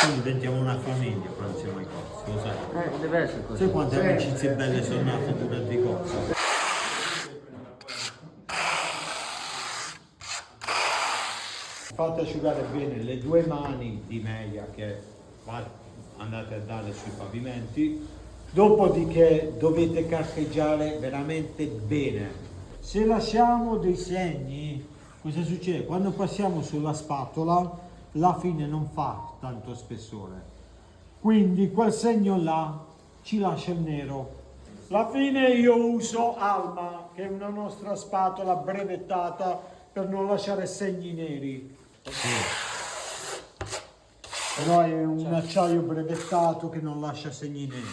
Poi diventiamo una famiglia quando siamo ai corsi, lo sai? Deve essere così. Sai quante amicizie belle sono nate durante i corsi? Fate asciugare bene le due mani di media che andate a dare sui pavimenti, dopodiché dovete carteggiare veramente bene. Se lasciamo dei segni, cosa succede? Quando passiamo sulla spatola, la fine non fa tanto spessore. Quindi quel segno là ci lascia il nero. Alla fine io uso Alma, che è una nostra spatola brevettata per non lasciare segni neri. Però è un acciaio brevettato che non lascia segni neri.